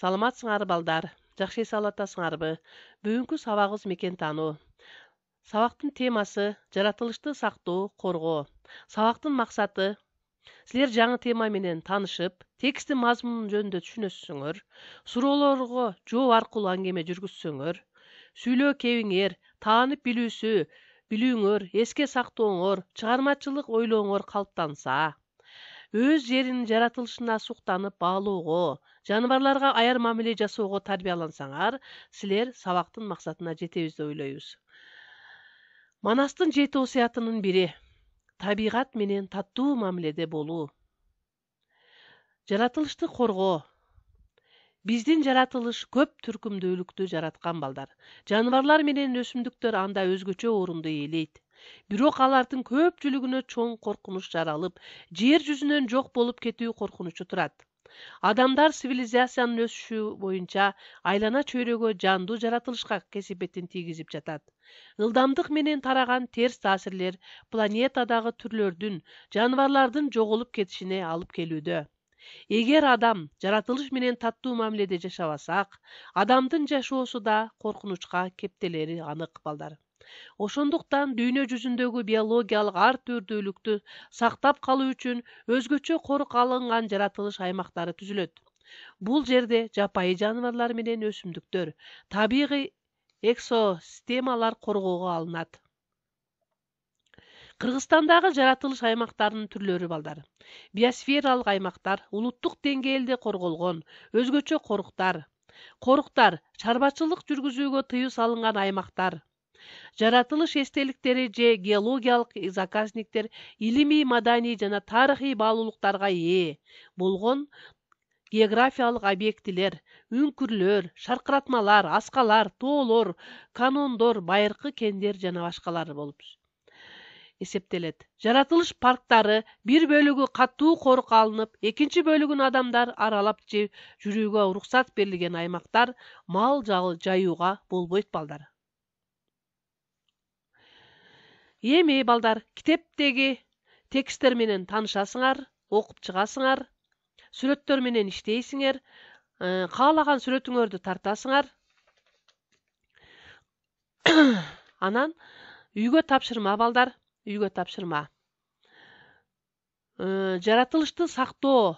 Саламатсыңар балдар, жакшы эс алып атасыңарбы? Бүгүнкү сабагыбыз мекен таануу. Сабактын темасы жаратылышты сактоо, коргоо. Сабактын максаты силер жаңы тема менен таанышып, тексттин мазмунун жөнүндө түшүнөсүңөр, суроолорго жооп аркылуу аңгеме жүргүзсөңөр, сүйлөө кебиңер, таанып билүүңөр, эске сактооңор, чыгармачылык ойлооңор калыптанса, өз жеринин жаратылышына суктанып баалоого, жаныбарларга аяр мамиле жасоого тарбиялансаңар, силер сабактын максатына жетебиз деп ойлойбуз. Манастын 7 осуятынын бири табигат менен таттуу мамиледе болуу. Жаратылышты коргоо. Биздин жаратылыш көп түркүмдүүлүктү жараткан балдар. Жаныбарлар менен өсүмдүктөр анда өзгөчө орунду ээлейт. Бирок алардын көпчүлүгүнө чоң коркунуч жаралып, жер жүзүнөн жок болуп кетүү коркунучу турат. Адамдар цивилизациянын өсүшү боюнча айлана чөйрөгө жандуу жаратылышка кесепетин тийгизип жатат. Ылдамдык менен тараган терс таасирлер планетадагы түрлөрдүн, жаныбарлардын жоголуп кетишине алып келүүдө. Эгер адам жаратылыш менен таттуу мамиледе жашабасак, адамдын жашоосу да коркунучка кептелери анык балдар. Ошондуктан дүйнө жүзүндөгү биологиялык ар түрдүүлүктү сактап калуу үчүн өзгөчө корук алынган жаратылыш аймактары түзүлөт. Бул жерде жапайы жаныбарлар менен өсүмдүктөр, табигый экосистемалар коргоого алынат. Кыргызстандагы жаратылыш аймактарынын түрлөрү балдар. Биосфералык аймактар улуттук деңгээлде корголгон, өзгөчө коруктар. Коруктар чарбачылык жүргүзүүгө тыюу салынган аймактар. Жаратылыш эстеликтери же геологиялык заказниктер илимий, маданий жана тарыхый баалуулуктарга ээ болгон географиялык объектилер, үңкүрлөр, шаркыратмалар, аскалар, тоолор, каньондор, байыркы кендер жана башкалары болуп эсептелет. Жаратылыш парктары бир бөлүгү катуу корукка алынып, экинчи бөлүгүн адамдар аралап жүрүүгө уруксат берилген аймактар. Мал жаюуга болбойт балдар. Эми балдар, китептеги тексттер менен таанышасыңар, окуп чыгасыңар, сүрөттөр менен иштейсиңер, каалаган сүрөтүңөрдү тартасыңар. Анан үйгө тапшырма балдар, үйгө тапшырма. Жаратылышты сактоо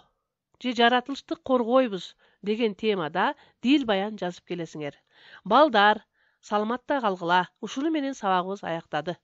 же жаратылышты коргойбуз деген темада дил баян жазып келесиңер. Балдар, саламатта калгыла. Ушуну менен сабагыбыз аяктады.